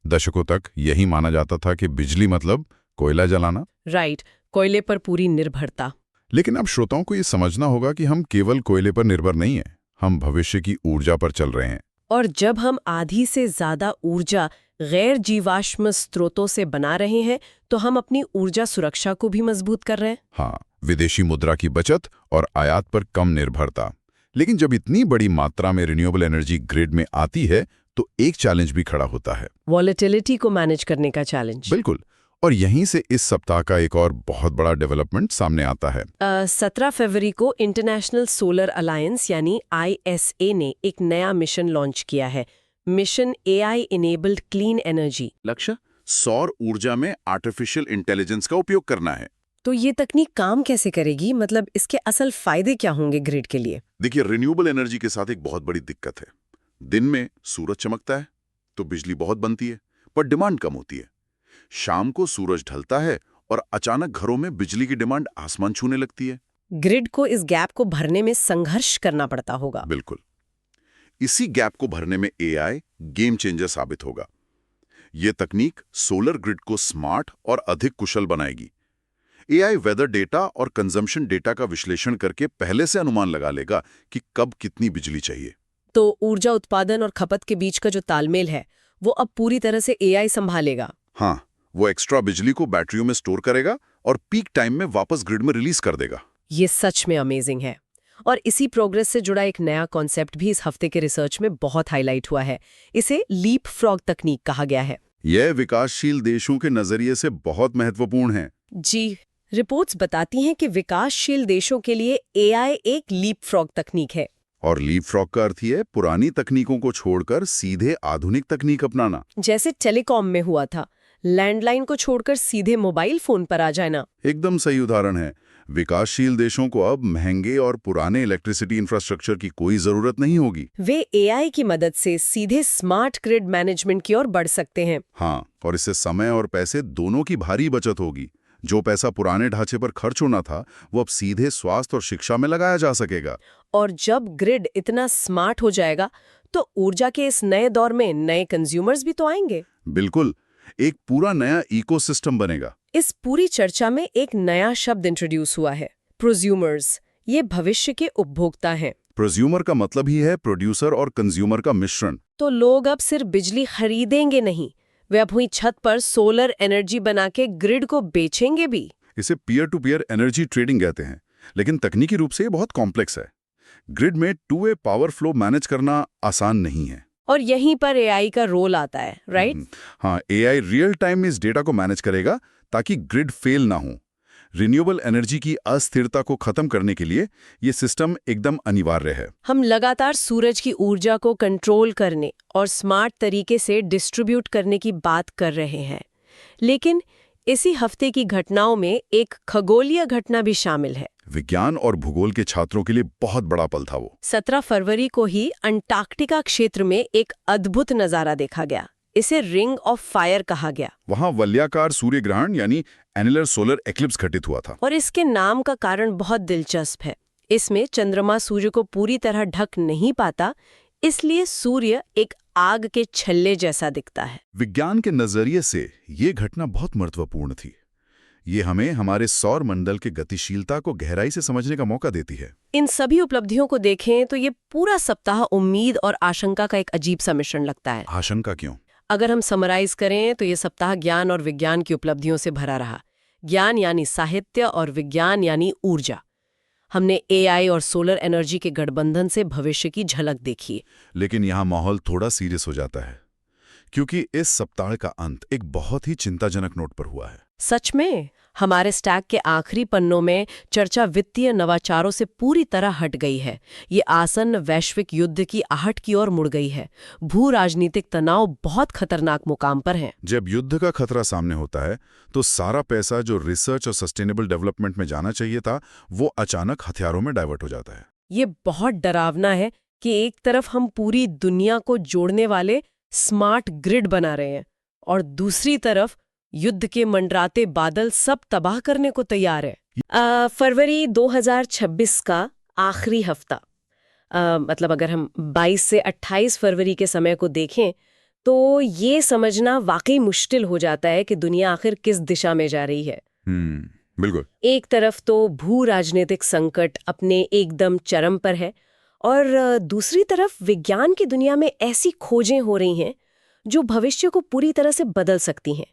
दशकों तक यही माना जाता था कि बिजली मतलब कोयला जलाना। राइट, कोयले पर पूरी निर्भरता। लेकिन अब श्रोताओं को ये समझना होगा कि हम केवल कोयले पर निर्भर नहीं हैं, हम भविष्य की ऊर्जा पर चल रहे हैं। और जब हम आधी से ज्यादा ऊर्जा गैर जीवाश्म स्रोतों से बना रहे हैं तो हम अपनी ऊर्जा सुरक्षा को भी मजबूत कर रहे हैं। हाँ, विदेशी मुद्रा की बचत और आयात पर कम निर्भरता। लेकिन जब इतनी बड़ी मात्रा में रिन्यूएबल एनर्जी ग्रिड में आती है तो एक चैलेंज भी खड़ा होता है, वॉलेटिलिटी को मैनेज करने का चैलेंज। बिल्कुल। और यहीं से इस सप्ताह का एक और बहुत बड़ा डेवलपमेंट सामने आता है। 17 फरवरी को इंटरनेशनल सोलर अलायंस यानी ISA ने एक नया मिशन लॉन्च किया है। Mission AI enabled clean energy. लक्ष्य सौर ऊर्जा में आर्टिफिशियल इंटेलिजेंस का उपयोग करना है। तो ये तकनीक काम कैसे करेगी? मतलब इसके असल फायदे क्या होंगे ग्रिड के लिए? देखिए, रिन्यूएबल एनर्जी के साथ एक बहुत बड़ी दिक्कत है। दिन में सूरज चमकता है तो बिजली बहुत बनती है, पर डिमांड कम होती है। शाम को सूरज ढलता है और अचानक घरों में बिजली की डिमांड आसमान छूने लगती है। ग्रिड को इस गैप को भरने में संघर्ष करना पड़ता होगा। बिल्कुल। इसी गैप को भरने में एआई गेम चेंजर साबित होगा। ये तकनीक सोलर ग्रिड को स्मार्ट और अधिक कुशल बनाएगी। एआई वेदर डेटा और कंजम्पशन डेटा का विश्लेषण करके पहले से अनुमान लगा लेगा कि कब कितनी बिजली चाहिए। तो ऊर्जा उत्पादन और खपत के बीच का जो तालमेल है वो अब पूरी तरह से एआई संभालेगा। हाँ, वो एक्स्ट्रा बिजली को बैटरियों में स्टोर करेगा और पीक टाइम में वापस ग्रिड में रिलीज कर देगा। ये सच में अमेजिंग है। और इसी प्रोग्रेस से जुड़ा एक नया कॉन्सेप्ट भी इस हफ्ते के रिसर्च में बहुत हाईलाइट हुआ है। इसे लीप फ्रॉग तकनीक कहा गया है। यह विकासशील देशों के नजरिए से बहुत महत्वपूर्ण है। जी, रिपोर्ट्स बताती हैं कि विकासशील देशों के लिए एआई एक लीप फ्रॉग तकनीक है। और लीप फ्रॉग का अर्थ ही है पुरानी तकनीकों को छोड़कर सीधे आधुनिक तकनीक अपनाना। जैसे टेलीकॉम में हुआ था, लैंडलाइन को छोड़कर सीधे मोबाइल फोन पर आ जाना। एकदम सही उदाहरण है। विकासशील देशों को अब महंगे और पुराने इलेक्ट्रिसिटी इंफ्रास्ट्रक्चर की कोई जरूरत नहीं होगी। वे एआई की मदद से सीधे स्मार्ट ग्रिड मैनेजमेंट की ओर बढ़ सकते हैं। हाँ, और इससे समय और पैसे दोनों की भारी बचत होगी। जो पैसा पुराने ढांचे पर खर्च होना था वो अब सीधे स्वास्थ्य और शिक्षा में लगाया जा सकेगा। और जब ग्रिड इतना स्मार्ट हो जाएगा तो ऊर्जा के इस नए दौर में नए कंज्यूमर्स भी तो आएंगे। बिल्कुल, एक पूरा नया इकोसिस्टम बनेगा। इस पूरी चर्चा में एक नया शब्द इंट्रोड्यूस हुआ है, प्रोज्यूमर्स। ये भविष्य के उपभोक्ता हैं। प्रोज्यूमर का मतलब ही है प्रोड्यूसर और कंज्यूमर का मिश्रण। तो लोग अब सिर्फ बिजली खरीदेंगे नहीं, वे अपनी छत पर सोलर एनर्जी बना के ग्रिड को बेचेंगे भी। इसे peer to peer energy trading कहते हैं, लेकिन तकनीकी रूप से ये बहुत कॉम्प्लेक्स है। ग्रिड में two way power flow manage करना आसान नहीं है। और यहीं पर एआई का रोल आता है, राइट? हाँ, एआई रियल टाइम में इस डेटा को मैनेज करेगा ताकि ग्रिड फेल ना हो। रिन्यूएबल एनर्जी की अस्थिरता को खत्म करने के लिए ये सिस्टम एकदम अनिवार्य है। हम लगातार सूरज की ऊर्जा को कंट्रोल करने और स्मार्ट तरीके से डिस्ट्रीब्यूट करने की बात कर रहे हैं, लेकिन इसी हफ्ते की घटनाओं में एक खगोलीय घटना भी शामिल है। विज्ञान और भूगोल के छात्रों के लिए बहुत बड़ा पल था वो। 17 फरवरी को ही अंटार्कटिका क्षेत्र में एक अद्भुत नजारा देखा गया। इसे रिंग ऑफ फायर कहा गया। वहां वलयाकार सूर्य ग्रहण यानी एनुलर सोलर एक्लिप्स घटित हुआ था। और इसके नाम का कारण बहुत दिलचस्प है। इसमें चंद्रमा सूर्य को पूरी तरह ढक नहीं पाता, इसलिए सूर्य एक आग के छल्ले जैसा दिखता है। विज्ञान के नजरिए से ये घटना बहुत महत्वपूर्ण थी। ये हमें हमारे सौर मंडल के गतिशीलता को गहराई से समझने का मौका देती है। इन सभी उपलब्धियों को देखें तो ये पूरा सप्ताह उम्मीद और आशंका का एक अजीब सा मिश्रण लगता है। आशंका क्यों? अगर हम समराइज करें तो ये सप्ताह ज्ञान और विज्ञान की उपलब्धियों से भरा रहा। ज्ञान यानी साहित्य और विज्ञान यानी ऊर्जा। हमने एआई और सोलर एनर्जी के गठबंधन से भविष्य की झलक देखी। लेकिन यहाँ माहौल थोड़ा सीरियस हो जाता है, क्योंकि इस सप्ताह का अंत एक बहुत ही चिंताजनक नोट पर हुआ है। सच में हमारे स्टैक के आखिरी पन्नों में चर्चा वित्तीय नवाचारों से पूरी तरह हट गई है। ये आसन्न वैश्विक युद्ध की आहट की ओर मुड़ गई है। भू राजनीतिक तनाव बहुत खतरनाक मुकाम पर है। जब युद्ध का खतरा सामने होता है तो सारा पैसा जो रिसर्च और सस्टेनेबल डेवलपमेंट में जाना चाहिए था वो अचानक हथियारों में डाइवर्ट हो जाता है। ये बहुत डरावना है कि एक तरफ हम पूरी दुनिया को जोड़ने वाले स्मार्ट ग्रिड बना रहे हैं और दूसरी तरफ युद्ध के मंडराते बादल सब तबाह करने को तैयार है। फरवरी 2026 का आखिरी हफ्ता, मतलब अगर हम 22 से 28 फरवरी के समय को देखें तो ये समझना वाकई मुश्किल हो जाता है कि दुनिया आखिर किस दिशा में जा रही है। बिल्कुल। एक तरफ तो भू राजनीतिक संकट अपने एकदम चरम पर है और दूसरी तरफ विज्ञान की दुनिया में ऐसी खोजें हो रही हैं जो भविष्य को पूरी तरह से बदल सकती हैं।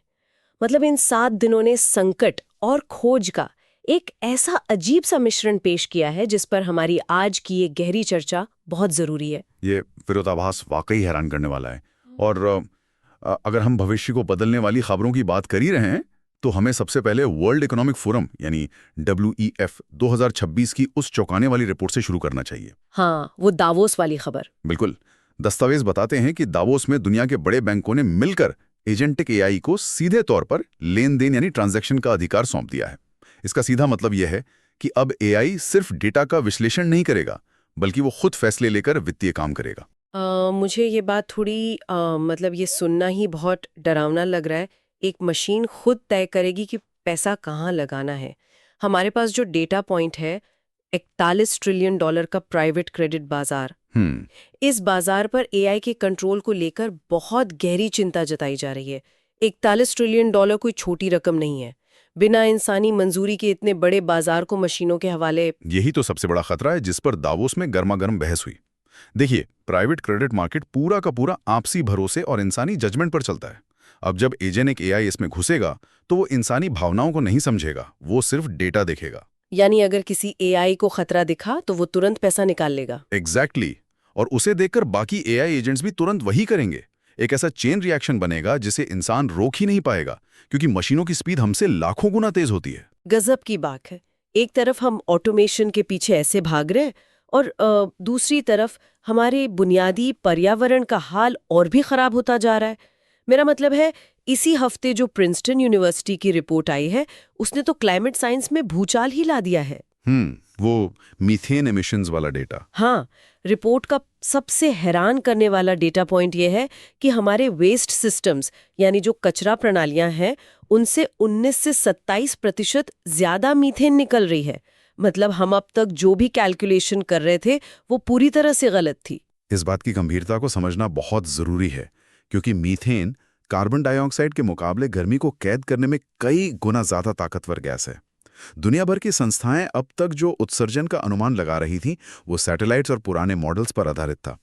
मतलब इन 7 दिनों ने संकट और खोज का एक ऐसा अजीब सा मिश्रण पेश किया है जिस पर हमारी आज की ये गहरी चर्चा बहुत जरूरी है। ये विरोधाभास वाकई हैरान करने वाला है। और अगर हम भविष्य को बदलने वाली खबरों की बात कर ही रहे हैं तो हमें सबसे पहले वर्ल्ड इकोनॉमिक फोरम यानी WEF 2026 की उस चौंकाने वाली रिपोर्ट से शुरू करना चाहिए। हाँ, वो दावोस वाली खबर। बिल्कुल। दस्तावेज बताते हैं कि दावोस में दुनिया के बड़े बैंकों ने मिलकर एजेंटिक एआई को सीधे तौर पर लेन देन यानी ट्रांजैक्शन का अधिकार सौंप दिया है। इसका सीधा मतलब यह है कि अब एआई सिर्फ डेटा का विश्लेषण नहीं करेगा, बल्कि वो खुद फैसले लेकर वित्तीय काम करेगा। मुझे ये बात थोड़ी मतलब ये सुनना ही बहुत डरावना लग रहा है। एक मशीन खुद तय करेगी कि पैसा कहाँ लगाना है। हमारे पास जो डेटा पॉइंट है, $41 ट्रिलियन का प्राइवेट क्रेडिट बाजार, इस बाजार पर एआई के कंट्रोल को लेकर बहुत गहरी चिंता जताई जा रही है। $41 ट्रिलियन कोई छोटी रकम नहीं है। बिना इंसानी मंजूरी के इतने बड़े बाजार को मशीनों के हवाले। यही तो सबसे बड़ा खतरा है जिस पर दावोस में गर्मागर्म बहस हुई। देखिए, प्राइवेट क्रेडिट मार्केट पूरा का पूरा आपसी भरोसे और इंसानी जजमेंट पर चलता है। अब जब एजेंट एआई इसमें घुसेगा तो वो इंसानी भावनाओं को नहीं समझेगा, वो सिर्फ डेटा देखेगा। यानी अगर किसी एआई को खतरा दिखा तो वो तुरंत पैसा निकाल लेगा। एग्जैक्टली। और उसे देखकर बाकी एआई एजेंट्स भी तुरंत वही करेंगे। एक ऐसा चेन रिएक्शन बनेगा जिसे इंसान रोक ही नहीं पाएगा, क्योंकि मशीनों की स्पीड हमसे लाखों गुना तेज होती है। गजब की बात है। एक तरफ हम ऑटोमेशन के पीछे ऐसे भाग रहे हैं और दूसरी तरफ हमारे बुनियादी पर्यावरण का हाल और भी खराब होता जा रहा है। मेरा मतलब है, इसी हफ्ते जो प्रिंसटन यूनिवर्सिटी की रिपोर्ट आई है, उसने तो क्लाइमेट साइंस में भूचाल ही ला दिया है। वो मीथेन एमिशंस वाला डेटा। हाँ, रिपोर्ट का सबसे हैरान करने वाला डेटा पॉइंट यह है कि हमारे वेस्ट सिस्टम्स यानी जो कचरा प्रणालियां हैं, उनसे 19 से 27% ज्यादा मीथेन निकल रही है। मतलब हम अब तक जो भी कैलकुलेशन कर रहे थे वो पूरी तरह से गलत थी। इस बात की गंभीरता को समझना बहुत जरूरी है, क्योंकि मीथेन कार्बन डाइऑक्साइड के मुकाबले गर्मी को कैद करने में कई गुना ज्यादा ताकतवर गैस है। दुनिया भर की संस्थाएं अब तक जो उत्सर्जन का अनुमान लगा रही थीं, वो सैटेलाइट्स और पुराने मॉडल्स पर आधारित था।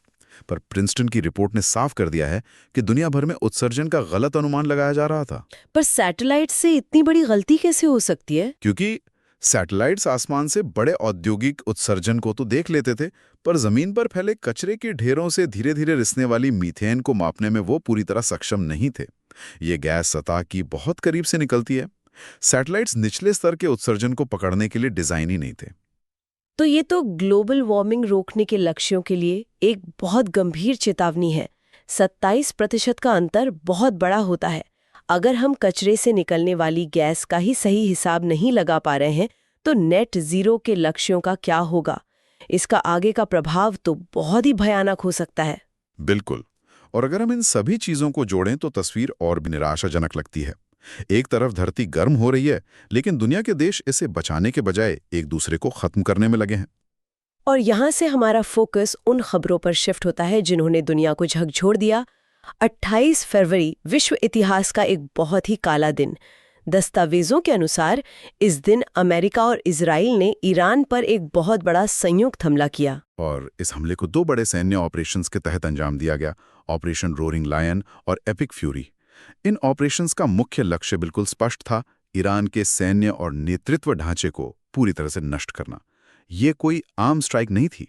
पर प्रिंसटन की रिपोर्ट ने साफ कर दिया है कि दुनिया भर में उत्सर्जन का गलत अनुमान लगाया जा रहा था। पर सैटेलाइट से इतनी बड़ी गलती कैसे हो सकती है? क्योंकि सैटेलाइट्स आसमान से बड़े औद्योगिक उत्सर्जन को तो देख लेते थे, पर जमीन पर फैले कचरे के ढेरों से धीरे धीरे रिसने वाली मीथेन को मापने में वो पूरी तरह सक्षम नहीं थे। ये गैस सतह की बहुत करीब से निकलती है। सैटेलाइट्स निचले स्तर के उत्सर्जन को पकड़ने के लिए डिजाइन ही नहीं थे। तो ये तो ग्लोबल वार्मिंग रोकने के लक्ष्यों के लिए एक बहुत गंभीर चेतावनी है। 27% का अंतर बहुत बड़ा होता है। अगर हम कचरे से निकलने वाली गैस का ही सही हिसाब नहीं लगा पा रहे हैं, तो नेट जीरो के लक्ष्यों का क्या होगा? इसका आगे का प्रभाव तो बहुत ही भयानक हो सकता है। बिल्कुल। और अगर हम इन सभी चीजों को जोड़ें तो तस्वीर और भी निराशाजनक लगती है। एक तरफ धरती गर्म हो रही है, लेकिन दुनिया के देश इसे बचाने के बजाय एक दूसरे को खत्म करने में लगे हैं। और यहाँ से हमारा फोकस उन खबरों पर शिफ्ट होता है जिन्होंने दुनिया को झकझोर दिया। 28 फरवरी विश्व इतिहास का एक बहुत ही काला दिन। दस्तावेजों के अनुसार इस दिन अमेरिका और इजराइल ने ईरान पर एक बहुत बड़ा संयुक्त हमला किया। और इस हमले को दो बड़े सैन्य ऑपरेशंस के तहत अंजाम दिया गया, ऑपरेशन रोरिंग लायन और एपिक फ्यूरी। इन ऑपरेशंस का मुख्य लक्ष्य बिल्कुल स्पष्ट था, ईरान के सैन्य और नेतृत्व ढांचे को पूरी तरह से नष्ट करना। ये कोई आम स्ट्राइक नहीं थी।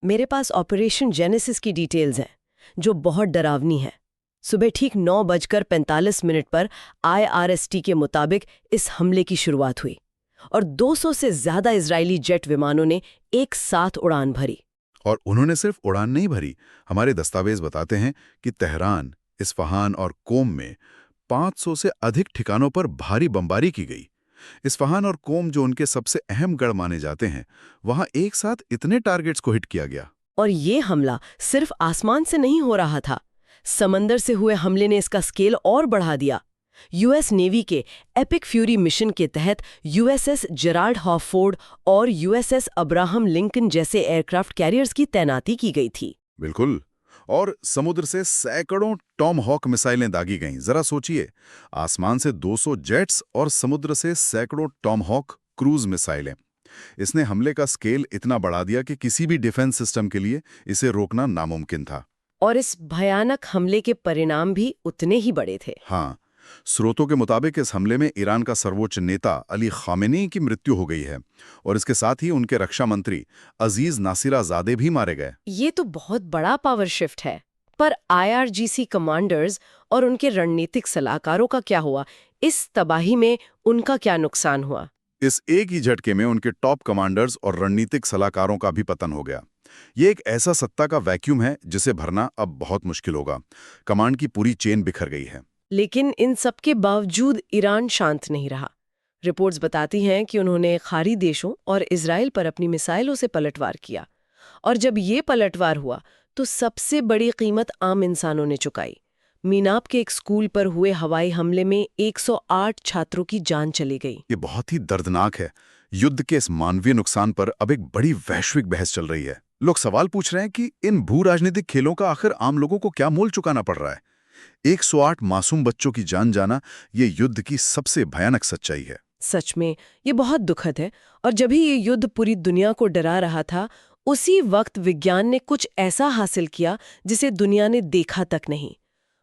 मेरे पास ऑपरेशन जेनेसिस की डिटेल्स हैं, जो बहुत डरावनी है। सुबह ठीक 9:45 पर IRST के मुताबिक इस हमले की शुरुआत हुई और 200 से ज्यादा इजरायली जेट विमानों ने एक साथ उड़ान भरी। और उन्होंने सिर्फ उड़ान नहीं भरी। हमारे दस्तावेज बताते हैं कि तेहरान, इस्फहान और कोम में 500 से अधिक ठिकानों पर भारी बमबारी की गई। इस्फहान और कोम, जो उनके सबसे अहम गढ़ माने जाते हैं, वहां एक साथ इतने टारगेट्स को हिट किया गया। और ये हमला सिर्फ आसमान से नहीं हो रहा था, समंदर से हुए हमले ने इसका स्केल और बढ़ा दिया। यूएस नेवी के एपिक फ्यूरी मिशन के तहत USS जेराल्ड हॉफोर्ड और USS अब्राहम लिंकन जैसे एयरक्राफ्ट कैरियर्स की तैनाती की गई थी। बिल्कुल। और समुद्र से सैकड़ों टॉम हॉक मिसाइलें दागी गईं। जरा सोचिए, आसमान से 200 जेट्स और समुद्र से सैकड़ों टॉम हॉक क्रूज मिसाइलें। इसने हमले का स्केल इतना बढ़ा दिया कि किसी भी डिफेंस सिस्टम के लिए इसे रोकना नामुमकिन था। और इस भयानक हमले के परिणाम भी उतने ही बड़े थे। हाँ, स्रोतों के मुताबिक इस हमले में ईरान का सर्वोच्च नेता अली खामेनी की मृत्यु हो गई है और इसके साथ ही उनके रक्षा मंत्री अजीज नासिराजादे भी मारे गए। ये तो बहुत बड़ा पावर शिफ्ट है। पर IRGC कमांडर्स और उनके रणनीतिक सलाहकारों का क्या हुआ? इस तबाही में उनका क्या नुकसान हुआ? इस एक ही झटके में उनके टॉप कमांडर्स और रणनीतिक सलाहकारों का भी पतन हो गया। ये एक ऐसा सत्ता का वैक्यूम है जिसे भरना अब बहुत मुश्किल होगा। कमांड की पूरी चेन बिखर गई है। लेकिन इन सब के बावजूद ईरान शांत नहीं रहा। रिपोर्ट्स बताती हैं कि उन्होंने खाड़ी देशों और इजराइल पर अपनी मिसाइलों से पलटवार किया। और जब ये पलटवार हुआ तो सबसे बड़ी कीमत आम इंसानों ने चुकाई। मीनाप के एक स्कूल पर हुए हवाई हमले में 108 छात्रों की जान चली गई। ये बहुत ही दर्दनाक है। युद्ध के इस मानवीय नुकसान पर अब एक बड़ी वैश्विक बहस चल रही है। लोग सवाल पूछ रहे हैं कि इन भू राजनीतिक खेलों का आखिर आम लोगों को क्या मोल चुकाना पड़ रहा है। 108 मासूम बच्चों की जान जाना ये युद्ध की सबसे भयानक सच्चाई है। सच में ये बहुत दुखद है। और जब ही ये युद्ध पूरी दुनिया को डरा रहा था, उसी वक्त विज्ञान ने कुछ ऐसा हासिल किया जिसे दुनिया ने देखा तक नहीं।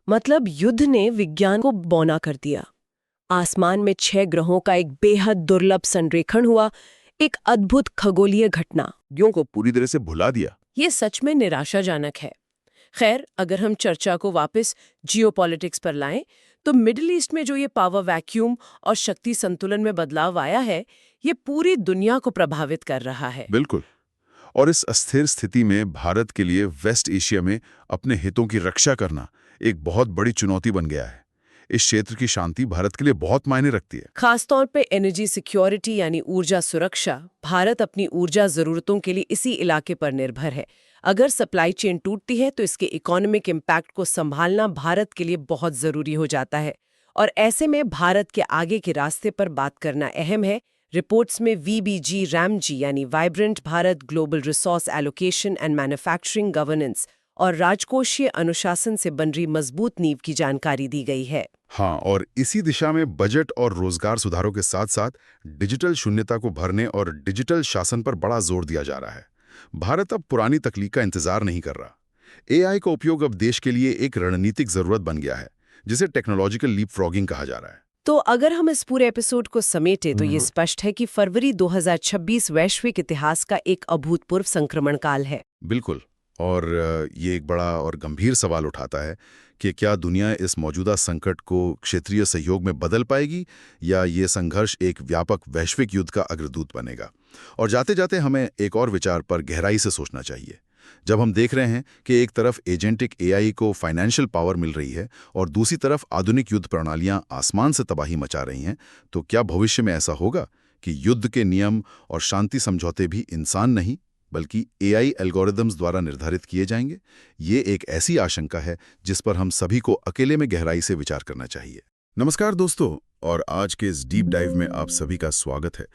मतलब युद्ध ने विज्ञान को बौना कर दिया। आसमान में 6 ग्रहों का एक बेहद दुर्लभ संरेखण हुआ, एक अद्भुत खगोलीय घटना यों को पूरी तरह से भुला दिया। ये सच में निराशाजनक है। खैर, अगर हम चर्चा को वापस जियोपॉलिटिक्स पर लाएं, तो मिडिल ईस्ट में जो ये पावर वैक्यूम और शक्ति संतुलन में बदलाव आया है, ये पूरी दुनिया को प्रभावित कर रहा है। बिल्कुल। और इस अस्थिर स्थिति में भारत के लिए वेस्ट एशिया में अपने हितों की रक्षा करना एक बहुत बड़ी चुनौती बन गया है। इस क्षेत्र की शांति भारत के लिए बहुत मायने रखती है। खासतौर पे एनर्जी सिक्योरिटी यानी ऊर्जा सुरक्षा। भारत अपनी ऊर्जा जरूरतों के लिए इसी इलाके पर निर्भर है। अगर सप्लाई चेन टूटती है तो इसके इकोनॉमिक इम्पैक्ट को संभालना भारत के लिए बहुत जरूरी हो जाता है। और ऐसे में भारत के आगे के रास्ते पर बात करना अहम है। रिपोर्ट्स में VBG RAM-G यानी vibrant Bharat global resource allocation and manufacturing governance और राजकोषीय अनुशासन से बन रही मजबूत नींव की जानकारी दी गई है। हाँ, और इसी दिशा में बजट और रोजगार सुधारों के साथ साथ डिजिटल शून्यता को भरने और डिजिटल शासन पर बड़ा जोर दिया जा रहा है। भारत अब पुरानी तकनीक का इंतजार नहीं कर रहा। AI का उपयोग अब देश के लिए एक रणनीतिक जरूरत बन गया है, जिसे टेक्नोलॉजिकल लीप फ्रॉगिंग कहा जा रहा है। तो अगर हम इस पूरे एपिसोड को समेटे तो ये स्पष्ट है कि फरवरी 2026 वैश्विक इतिहास का एक अभूतपूर्व संक्रमण काल है। बिल्कुल। और ये एक बड़ा और गंभीर सवाल उठाता है कि क्या दुनिया इस मौजूदा संकट को क्षेत्रीय सहयोग में बदल पाएगी या ये संघर्ष एक व्यापक वैश्विक युद्ध का अग्रदूत बनेगा। और जाते जाते हमें एक और विचार पर गहराई से सोचना चाहिए। जब हम देख रहे हैं कि एक तरफ एजेंटिक AI को फाइनेंशियल पावर मिल रही है और दूसरी तरफ आधुनिक युद्ध प्रणालियां आसमान से तबाही मचा रही हैं, तो क्या भविष्य में ऐसा होगा कि युद्ध के नियम और शांति समझौते भी इंसान नहीं बल्कि AI एल्गोरिदम्स द्वारा निर्धारित किए जाएंगे? ये एक ऐसी आशंका है जिस पर हम सभी को अकेले में गहराई से विचार करना चाहिए। नमस्कार दोस्तों, और आज के इस डीप डाइव में आप सभी का स्वागत है।